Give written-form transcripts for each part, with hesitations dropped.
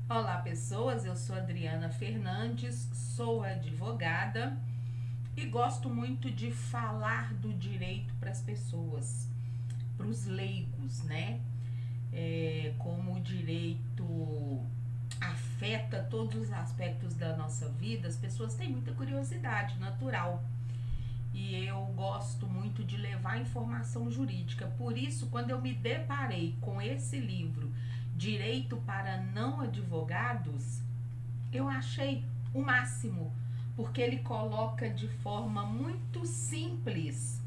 Olá, pessoas. Eu sou Adriana Fernandes, sou advogada e gosto muito de falar do direito para as pessoas, para os leigos, né? Como o direito afeta todos os aspectos da nossa vida, as pessoas têm muita curiosidade natural. E eu gosto muito de levar informação jurídica. Por isso, quando eu me deparei com esse livro, Direito para Não Advogados, eu achei o máximo, porque ele coloca de forma muito simples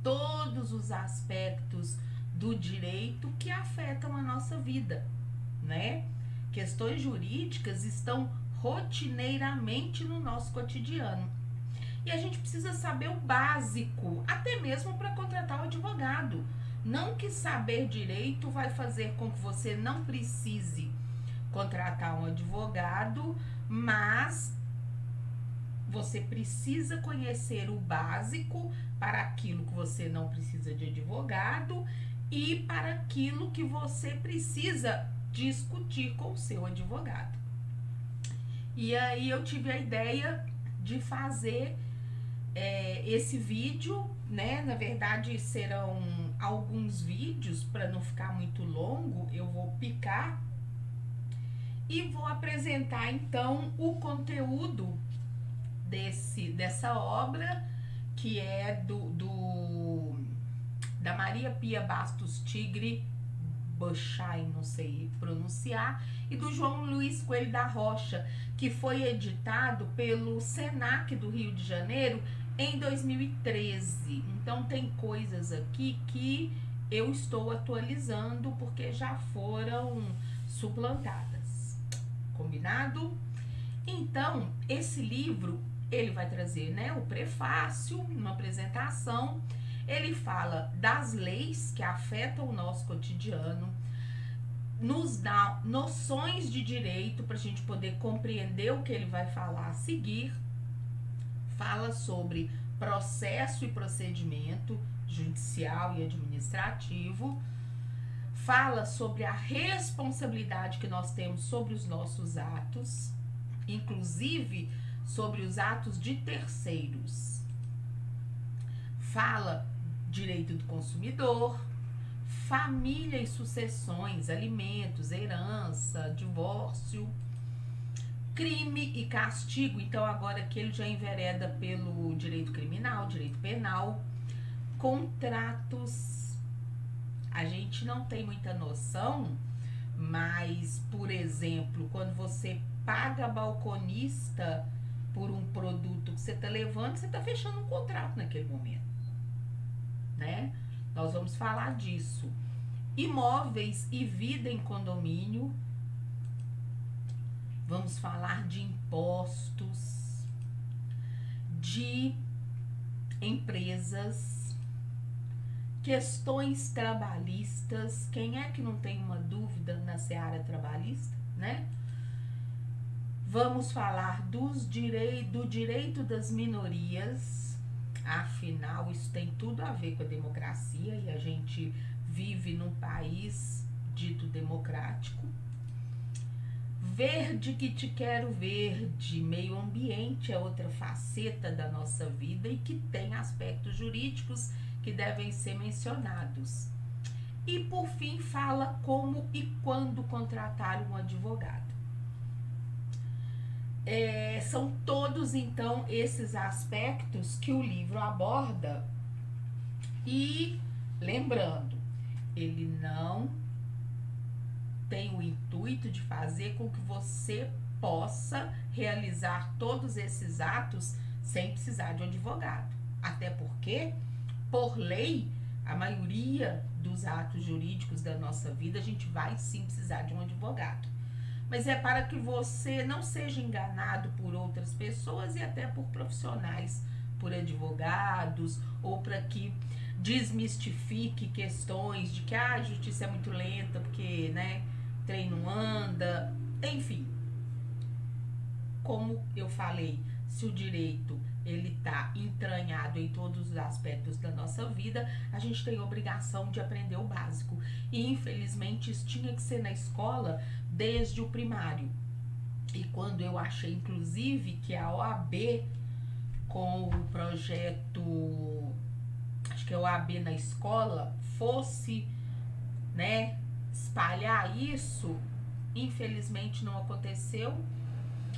todos os aspectos do direito que afetam a nossa vida, né? Questões jurídicas estão rotineiramente no nosso cotidiano. E a gente precisa saber o básico, até mesmo para contratar um advogado. Não que saber direito vai fazer com que você não precise contratar um advogado, mas você precisa conhecer o básico para aquilo que você não precisa de advogado e para aquilo que você precisa discutir com o seu advogado. E aí eu tive a ideia de fazer esse vídeo, né? Na verdade serão alguns vídeos, para não ficar muito longo, eu vou picar e vou apresentar então o conteúdo dessa obra, que é da Maria Pia Bastos Tigre Bochai, não sei pronunciar, e do João Luiz Coelho da Rocha, que foi editado pelo Senac do Rio de Janeiro em 2013. Então tem coisas aqui que eu estou atualizando porque já foram suplantadas. Combinado? Então, esse livro, ele vai trazer, né, o prefácio, uma apresentação. Ele fala das leis que afetam o nosso cotidiano, nos dá noções de direito para a gente poder compreender o que ele vai falar a seguir. Fala sobre processo e procedimento judicial e administrativo. Fala sobre a responsabilidade que nós temos sobre os nossos atos, inclusive sobre os atos de terceiros. Fala direito do consumidor, família e sucessões, alimentos, herança, divórcio, crime e castigo. Então agora que ele já envereda pelo direito criminal, direito penal, contratos. A gente não tem muita noção, mas, por exemplo, quando você paga balconista por um produto que você está levando, você está fechando um contrato naquele momento, né? Nós vamos falar disso. Imóveis e vida em condomínio. Vamos falar de impostos, de empresas, questões trabalhistas. Quem é que não tem uma dúvida na seara trabalhista, né? Vamos falar do direito das minorias. Afinal, isso tem tudo a ver com a democracia e a gente vive num país dito democrático. Verde que te quero verde, meio ambiente é outra faceta da nossa vida e que tem aspectos jurídicos que devem ser mencionados. E por fim fala como e quando contratar um advogado. São todos então esses aspectos que o livro aborda. E lembrando, ele não tem o intuito de fazer com que você possa realizar todos esses atos sem precisar de um advogado. Até porque, por lei, a maioria dos atos jurídicos da nossa vida, a gente vai sim precisar de um advogado. Mas é para que você não seja enganado por outras pessoas e até por profissionais, por advogados, ou para que desmistifique questões de que a justiça é muito lenta, porque, né, trem não anda, enfim. Como eu falei, se o direito ele está entranhado em todos os aspectos da nossa vida, a gente tem a obrigação de aprender o básico. E infelizmente isso tinha que ser na escola desde o primário. E quando eu achei, inclusive, que a OAB, com o projeto, acho que é OAB na escola, fosse, né, espalhar isso, infelizmente não aconteceu.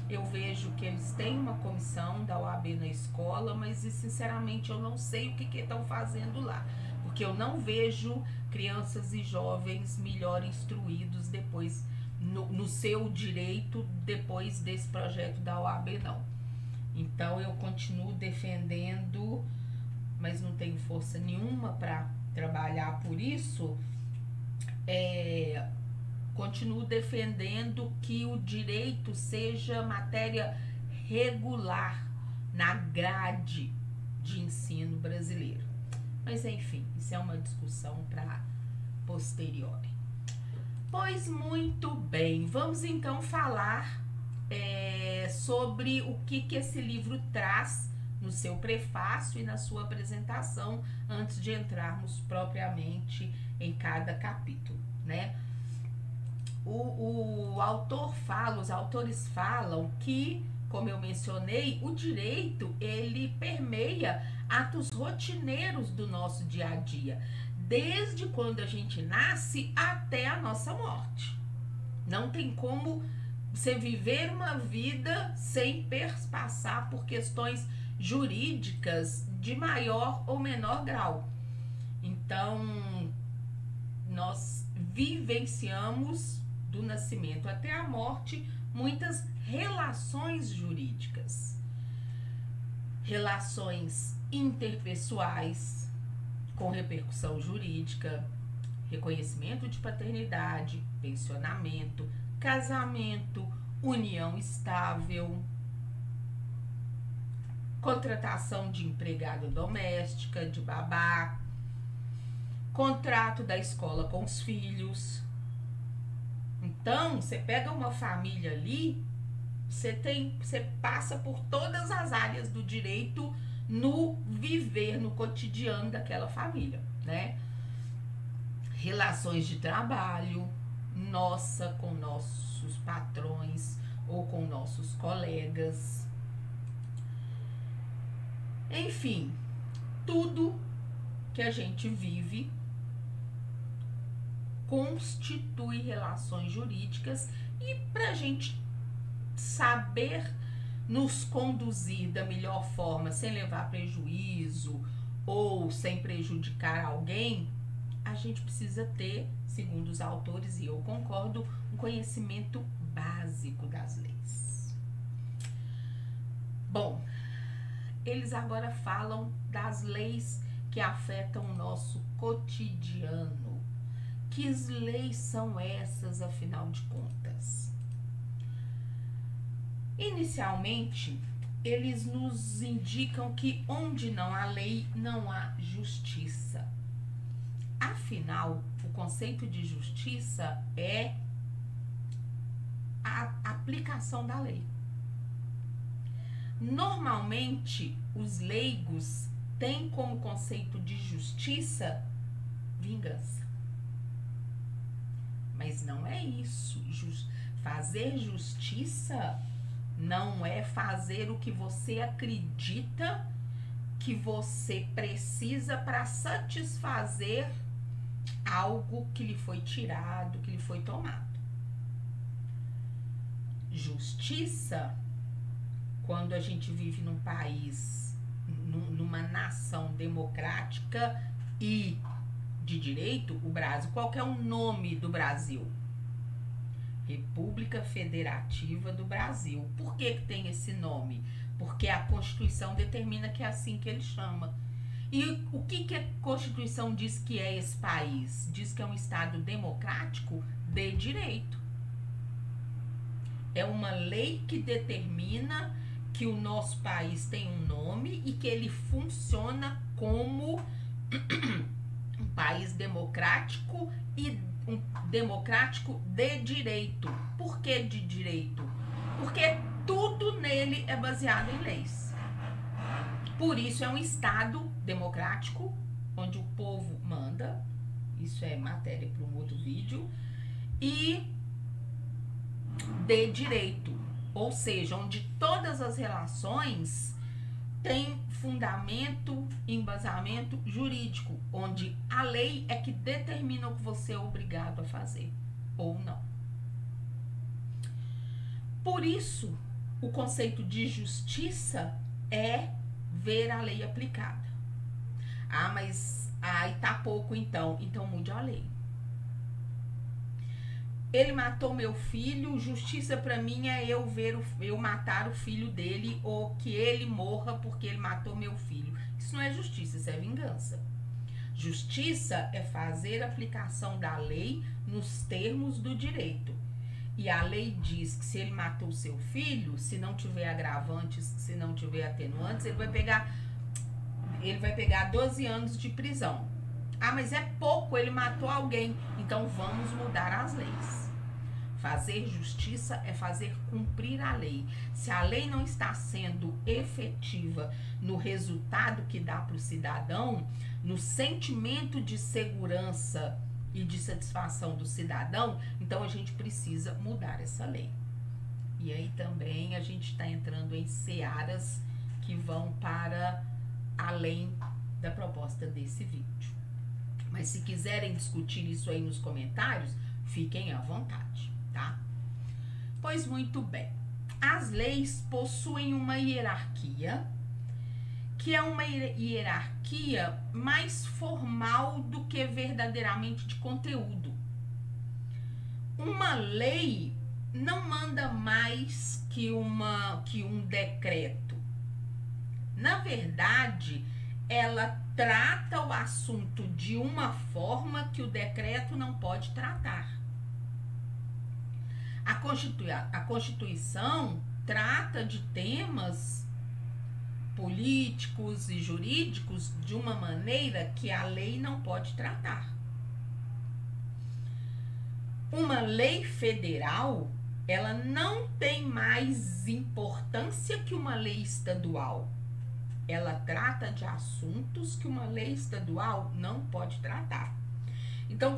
Eu vejo que eles têm uma comissão da OAB na escola, mas sinceramente eu não sei o que estão fazendo lá, porque eu não vejo crianças e jovens melhor instruídos depois no seu direito depois desse projeto da OAB, não. Então eu continuo defendendo, mas não tenho força nenhuma para trabalhar por isso. Continuo defendendo que o direito seja matéria regular na grade de ensino brasileiro. Mas enfim, isso é uma discussão para posteriori. Pois muito bem, vamos então falar sobre o que esse livro traz no seu prefácio e na sua apresentação, antes de entrarmos propriamente em cada capítulo, né? O autor fala, os autores falam que, como eu mencionei, o direito, ele permeia atos rotineiros do nosso dia a dia, desde quando a gente nasce até a nossa morte. Não tem como você viver uma vida sem passar por questões jurídicas de maior ou menor grau. Então, nós vivenciamos do nascimento até a morte muitas relações jurídicas, relações interpessoais com repercussão jurídica, reconhecimento de paternidade, pensionamento, casamento, união estável, contratação de empregada doméstica, de babá, contrato da escola com os filhos. Então, você pega uma família ali, você passa por todas as áreas do direito no viver, no cotidiano daquela família, né? Relações de trabalho, nossa com nossos patrões ou com nossos colegas. Enfim, tudo que a gente vive constitui relações jurídicas, e para a gente saber nos conduzir da melhor forma, sem levar prejuízo ou sem prejudicar alguém, a gente precisa ter, segundo os autores, e eu concordo, um conhecimento básico das leis. Bom, eles agora falam das leis que afetam o nosso cotidiano. Que leis são essas, afinal de contas? Inicialmente, eles nos indicam que onde não há lei, não há justiça. Afinal, o conceito de justiça é a aplicação da lei. Normalmente, os leigos têm como conceito de justiça vingança. Mas não é isso. Fazer justiça não é fazer o que você acredita que você precisa para satisfazer algo que lhe foi tirado, que lhe foi tomado. Justiça, quando a gente vive num país, numa nação democrática e de direito, o Brasil, qual que é o nome do Brasil? República Federativa do Brasil. Por que tem esse nome? Porque a Constituição determina que é assim que ele chama. E o que a Constituição diz que é esse país? Diz que é um Estado democrático de direito. É uma lei que determina que o nosso país tem um nome e que ele funciona como um país democrático e um democrático de direito. Por que de direito? Porque tudo nele é baseado em leis. Por isso é um Estado democrático, onde o povo manda. Isso é matéria para um outro vídeo. E de direito, ou seja, onde todas as relações têm fundamento, embasamento jurídico, onde a lei é que determina o que você é obrigado a fazer ou não. Por isso, o conceito de justiça é ver a lei aplicada. Ah, mas aí tá pouco então mude a lei. Ele matou meu filho, justiça para mim é eu matar o filho dele ou que ele morra porque ele matou meu filho. Isso não é justiça, isso é vingança. Justiça é fazer a aplicação da lei nos termos do direito. E a lei diz que se ele matou seu filho, se não tiver agravantes, se não tiver atenuantes, ele vai pegar 12 anos de prisão. Ah, mas é pouco, ele matou alguém. Então vamos mudar as leis. Fazer justiça é fazer cumprir a lei. Se a lei não está sendo efetiva no resultado que dá para o cidadão, no sentimento de segurança e de satisfação do cidadão, então a gente precisa mudar essa lei. E aí também a gente está entrando em searas que vão para além da proposta desse vídeo. Mas se quiserem discutir isso aí nos comentários, fiquem à vontade, tá? Pois muito bem. As leis possuem uma hierarquia, que é uma hierarquia mais formal do que verdadeiramente de conteúdo. Uma lei não manda mais que um decreto. Na verdade, ela trata o assunto de uma forma que o decreto não pode tratar. A Constituição trata de temas políticos e jurídicos de uma maneira que a lei não pode tratar. Uma lei federal, ela não tem mais importância que uma lei estadual. Ela trata de assuntos que uma lei estadual não pode tratar. Então,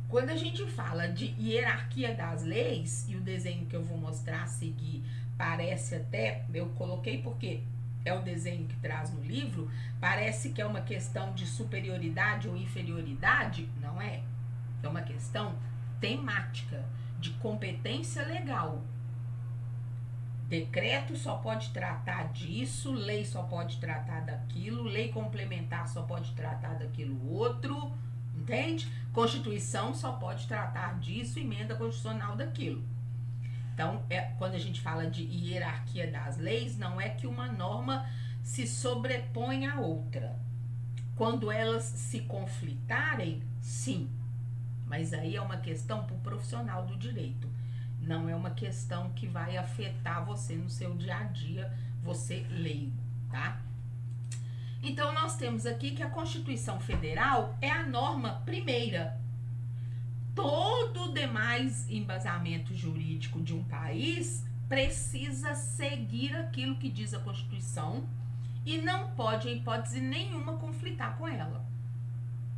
quando a gente fala de hierarquia das leis, e o desenho que eu vou mostrar a seguir parece até, eu coloquei porque é o desenho que traz no livro, parece que é uma questão de superioridade ou inferioridade, não é? É uma questão temática, de competência legal. Decreto só pode tratar disso, lei só pode tratar daquilo, lei complementar só pode tratar daquilo outro, entende? Constituição só pode tratar disso, emenda constitucional daquilo. Então, quando a gente fala de hierarquia das leis, não é que uma norma se sobrepõe à outra. Quando elas se conflitarem, sim. Mas aí é uma questão para o profissional do direito. Não é uma questão que vai afetar você no seu dia a dia, você leigo, tá? Então, nós temos aqui que a Constituição Federal é a norma primeira. Todo o demais embasamento jurídico de um país precisa seguir aquilo que diz a Constituição e não pode, em hipótese nenhuma, conflitar com ela.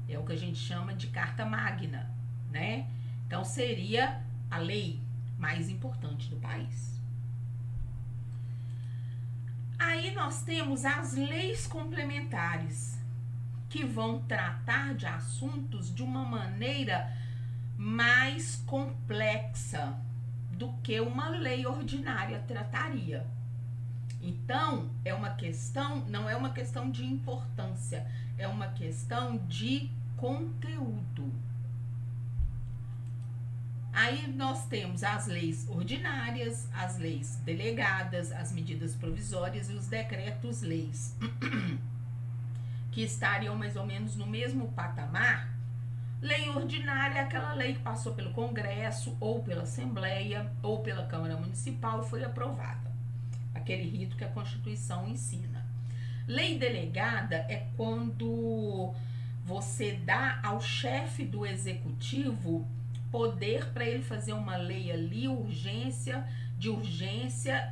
É o que a gente chama de Carta Magna, né? Então, seria a lei mais importante do país. Aí nós temos as leis complementares, que vão tratar de assuntos de uma maneira mais complexa do que uma lei ordinária trataria. Então, é uma questão, não é uma questão de importância, é uma questão de conteúdo. Aí nós temos as leis ordinárias, as leis delegadas, as medidas provisórias e os decretos-leis, que estariam mais ou menos no mesmo patamar. Lei ordinária é aquela lei que passou pelo Congresso, ou pela Assembleia, ou pela Câmara Municipal e foi aprovada. Aquele rito que a Constituição ensina. Lei delegada é quando você dá ao chefe do executivo poder para ele fazer uma lei ali, urgência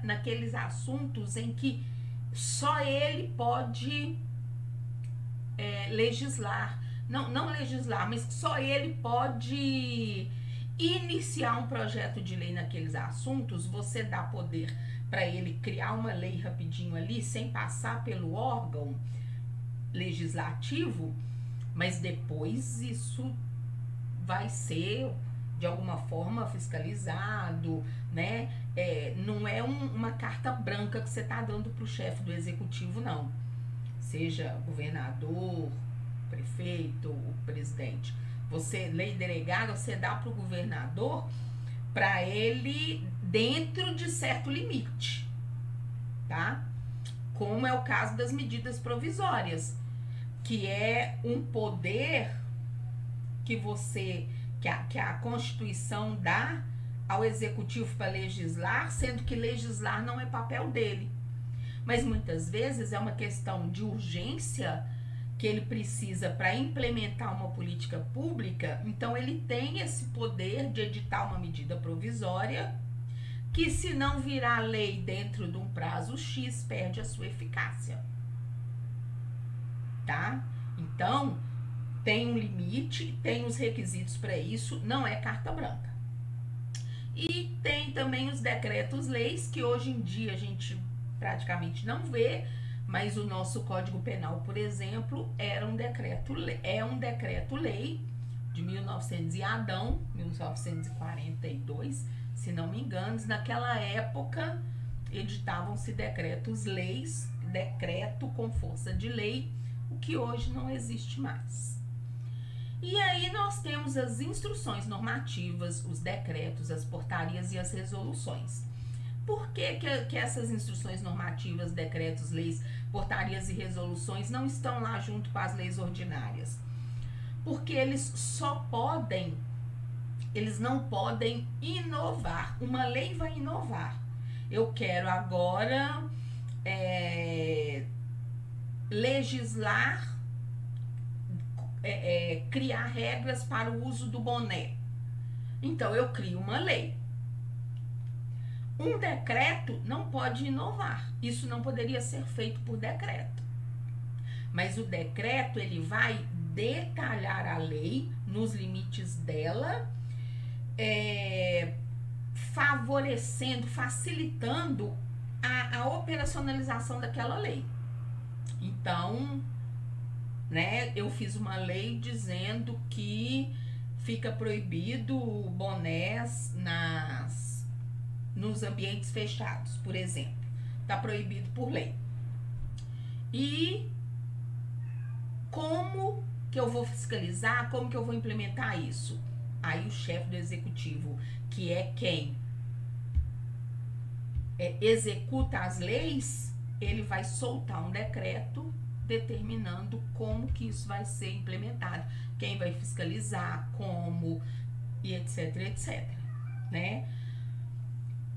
naqueles assuntos em que só ele pode legislar. Não legislar, mas só ele pode iniciar um projeto de lei naqueles assuntos, você dá poder para ele criar uma lei rapidinho ali, sem passar pelo órgão legislativo, mas depois isso vai ser de alguma forma fiscalizado, né? Não é uma carta branca que você está dando para o chefe do executivo, não. Seja governador, prefeito, o presidente. Você, lei delegada, você dá para o governador para ele dentro de certo limite, tá? Como é o caso das medidas provisórias, que é um poder que a Constituição dá ao executivo para legislar, sendo que legislar não é papel dele. Mas muitas vezes é uma questão de urgência que ele precisa para implementar uma política pública, então ele tem esse poder de editar uma medida provisória que, se não virar lei dentro de um prazo X, perde a sua eficácia, tá? Então, tem um limite, tem os requisitos para isso, não é carta branca. E tem também os decretos-leis, que hoje em dia a gente praticamente não vê, mas o nosso Código Penal, por exemplo, é um decreto-lei de 1900 e Adão, 1942, se não me engano. Naquela época, editavam-se decretos-leis, decreto com força de lei, o que hoje não existe mais. E aí nós temos as instruções normativas, os decretos, as portarias e as resoluções. Por que essas instruções normativas, decretos, leis, portarias e resoluções não estão lá junto com as leis ordinárias? Porque eles não podem inovar. Uma lei vai inovar. Eu quero agora legislar, criar regras para o uso do boné. Então eu crio uma lei. Um decreto não pode inovar. Isso não poderia ser feito por decreto. Mas o decreto, ele vai detalhar a lei nos limites dela, favorecendo, facilitando a operacionalização daquela lei. Então, né, eu fiz uma lei dizendo que fica proibido bonés nos ambientes fechados, por exemplo. Está proibido por lei. E como que eu vou fiscalizar? Como que eu vou implementar isso? Aí o chefe do executivo, que é quem executa as leis, ele vai soltar um decreto determinando como que isso vai ser implementado, quem vai fiscalizar, como, e etc, etc, né?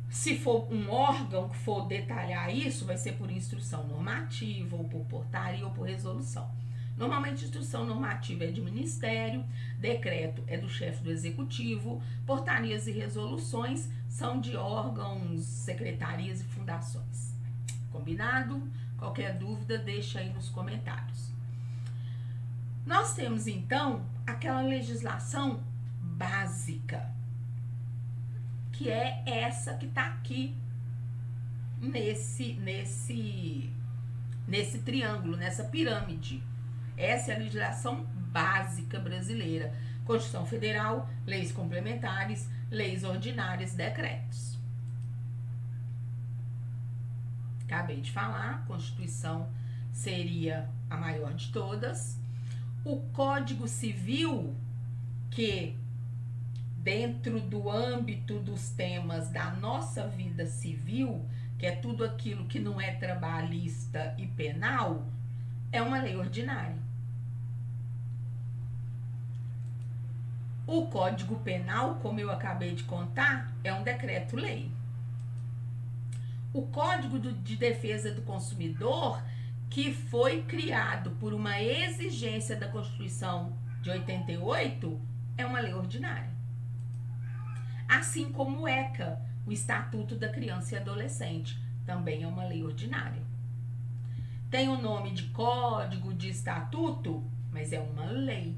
Se for um órgão que for detalhar isso, vai ser por instrução normativa, ou por portaria, ou por resolução. Normalmente, instrução normativa é de ministério, decreto é do chefe do executivo, portarias e resoluções são de órgãos, secretarias e fundações. Combinado? Qualquer dúvida, deixa aí nos comentários. Nós temos, então, aquela legislação básica, que é essa que está aqui nesse triângulo, nessa pirâmide. Essa é a legislação básica brasileira. Constituição Federal, leis complementares, leis ordinárias, decretos. Acabei de falar, a Constituição seria a maior de todas. O Código Civil, que dentro do âmbito dos temas da nossa vida civil, que é tudo aquilo que não é trabalhista e penal, é uma lei ordinária. O Código Penal, como eu acabei de contar, é um decreto-lei. O Código de Defesa do Consumidor, que foi criado por uma exigência da Constituição de 88, é uma lei ordinária. Assim como o ECA, o Estatuto da Criança e Adolescente, também é uma lei ordinária. Tem o nome de código, de estatuto, mas é uma lei,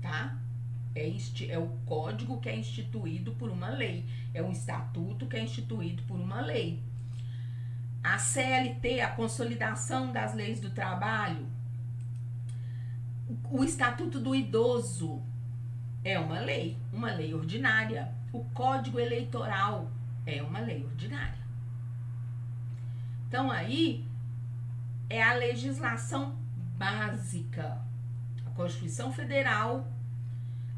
tá? É o código que é instituído por uma lei. É um estatuto que é instituído por uma lei. A CLT, a Consolidação das Leis do Trabalho, o Estatuto do Idoso é uma lei ordinária. O Código Eleitoral é uma lei ordinária. Então, aí é a legislação básica. A Constituição Federal,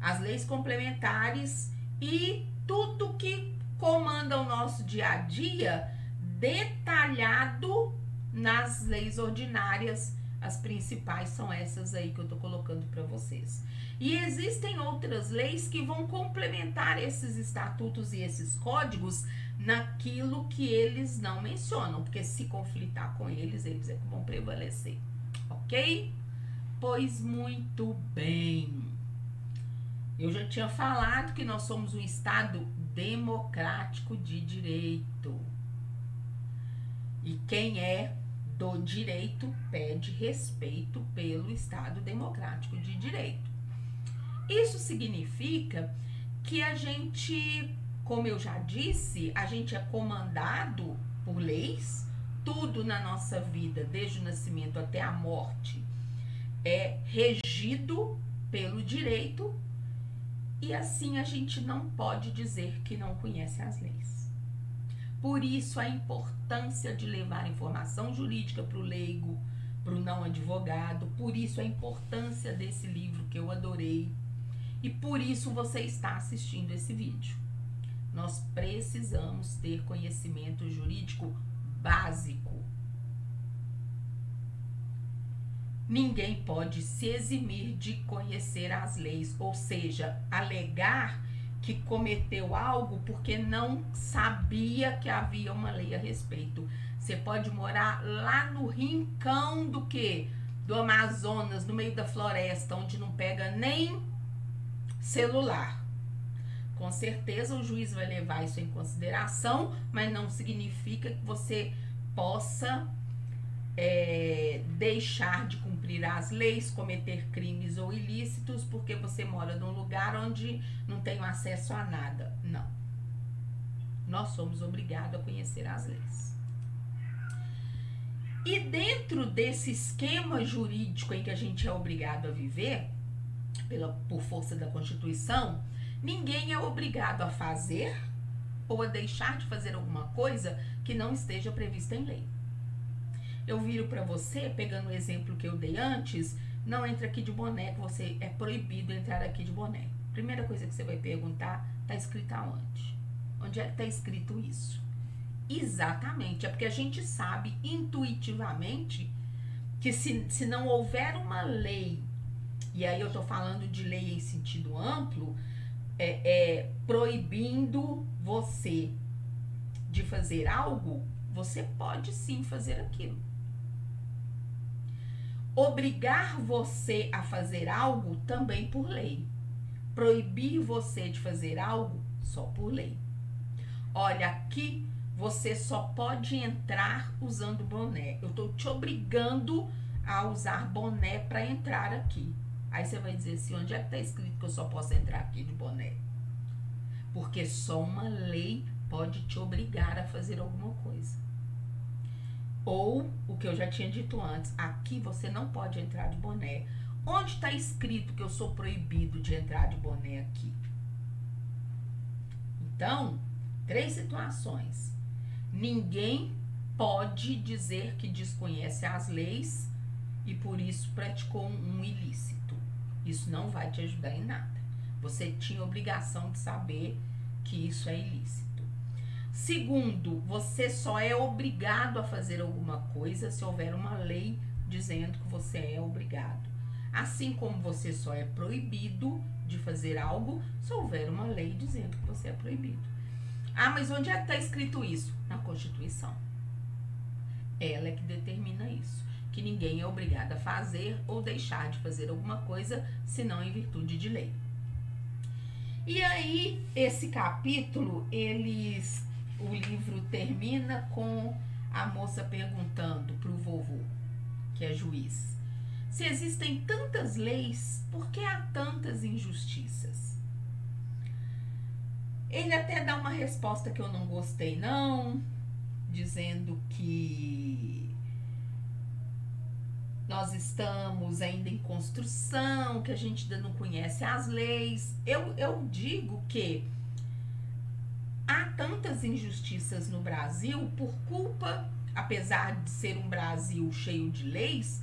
as leis complementares e tudo que comanda o nosso dia a dia, detalhado nas leis ordinárias. As principais são essas aí que eu tô colocando para vocês. E existem outras leis que vão complementar esses estatutos e esses códigos naquilo que eles não mencionam, porque se conflitar com eles é que vão prevalecer, ok? Pois muito bem. Eu já tinha falado que nós somos um Estado democrático de direito. E quem é do direito pede respeito pelo Estado democrático de direito. Isso significa que a gente, como eu já disse, a gente é comandado por leis. Tudo na nossa vida, desde o nascimento até a morte, é regido pelo direito. E assim a gente não pode dizer que não conhece as leis. Por isso a importância de levar informação jurídica para o leigo, para o não advogado. Por isso a importância desse livro que eu adorei. E por isso você está assistindo esse vídeo. Nós precisamos ter conhecimento jurídico básico. Ninguém pode se eximir de conhecer as leis, ou seja, alegar que cometeu algo porque não sabia que havia uma lei a respeito. Você pode morar lá no rincão do quê? Do Amazonas, no meio da floresta, onde não pega nem celular. Com certeza o juiz vai levar isso em consideração, mas não significa que você possa deixar de cumprir as leis, cometer crimes ou ilícitos porque você mora num lugar onde não tem acesso a nada. Não. Nós somos obrigados a conhecer as leis. E dentro desse esquema jurídico em que a gente é obrigado a viver, por força da Constituição, ninguém é obrigado a fazer ou a deixar de fazer alguma coisa que não esteja prevista em lei. Eu viro para você, pegando o exemplo que eu dei antes, não entra aqui de boné, que você é proibido entrar aqui de boné. Primeira coisa que você vai perguntar, tá escrito aonde? Onde é que tá escrito isso? Exatamente, é porque a gente sabe intuitivamente que se não houver uma lei, e aí eu tô falando de lei em sentido amplo, proibindo você de fazer algo, você pode sim fazer aquilo. Obrigar você a fazer algo também por lei. Proibir você de fazer algo só por lei. Olha, aqui você só pode entrar usando boné. Eu tô te obrigando a usar boné para entrar aqui. Aí você vai dizer assim, onde é que tá escrito que eu só posso entrar aqui de boné? Porque só uma lei pode te obrigar a fazer alguma coisa. Ou, o que eu já tinha dito antes, aqui você não pode entrar de boné. Onde está escrito que eu sou proibido de entrar de boné aqui? Então, 3 situações. Ninguém pode dizer que desconhece as leis e por isso praticou um ilícito. Isso não vai te ajudar em nada. Você tinha obrigação de saber que isso é ilícito. Segundo, você só é obrigado a fazer alguma coisa se houver uma lei dizendo que você é obrigado. Assim como você só é proibido de fazer algo se houver uma lei dizendo que você é proibido. Ah, mas onde é que está escrito isso? Na Constituição. Ela é que determina isso. Que ninguém é obrigado a fazer ou deixar de fazer alguma coisa, senão em virtude de lei. E aí, esse capítulo, o livro termina com a moça perguntando para o vovô, que é juiz, Se existem tantas leis, por que há tantas injustiças? Ele até dá uma resposta que eu não gostei, não, dizendo que nós estamos ainda em construção, que a gente ainda não conhece as leis. Eu digo que há tantas injustiças no Brasil por culpa, apesar de ser um Brasil cheio de leis,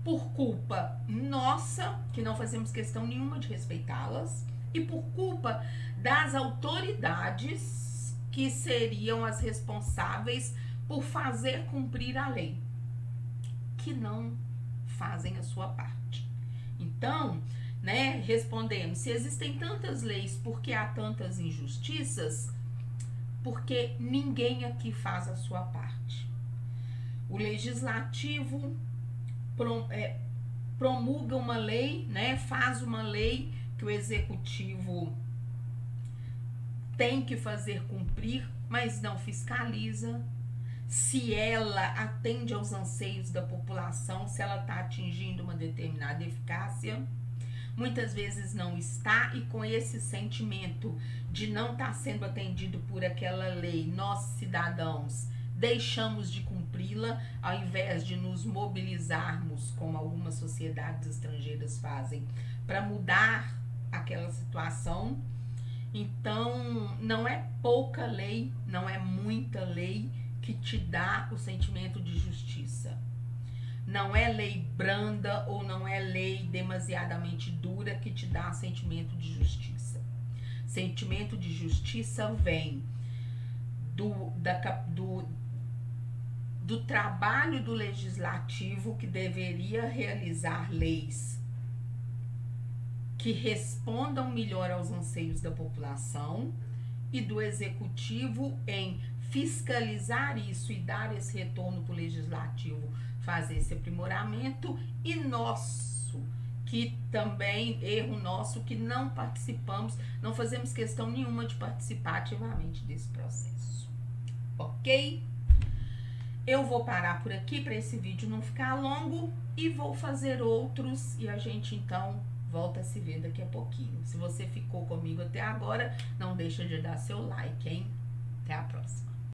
por culpa nossa, que não fazemos questão nenhuma de respeitá-las, e por culpa das autoridades que seriam as responsáveis por fazer cumprir a lei, que não fazem a sua parte. Então, né, respondendo, se existem tantas leis, por que há tantas injustiças? Porque ninguém aqui faz a sua parte. O legislativo promulga uma lei, né, faz uma lei que o executivo tem que fazer cumprir, mas não fiscaliza se ela atende aos anseios da população, se ela está atingindo uma determinada eficácia. Muitas vezes não está, e com esse sentimento de não estar sendo atendido por aquela lei, nós, cidadãos, deixamos de cumpri-la, ao invés de nos mobilizarmos, como algumas sociedades estrangeiras fazem, para mudar aquela situação. Então, não é pouca lei, não é muita lei que te dá o sentimento de justiça. Não é lei branda ou não é lei demasiadamente dura que te dá sentimento de justiça. Sentimento de justiça vem do trabalho do legislativo, que deveria realizar leis que respondam melhor aos anseios da população, e do executivo em fiscalizar isso e dar esse retorno para o legislativo fazer esse aprimoramento, e nosso, que também, erro nosso, que não participamos, não fazemos questão nenhuma de participar ativamente desse processo. Ok? Eu vou parar por aqui para esse vídeo não ficar longo, e vou fazer outros, e a gente então volta a se ver daqui a pouquinho. Se você ficou comigo até agora, não deixa de dar seu like, hein? Até a próxima.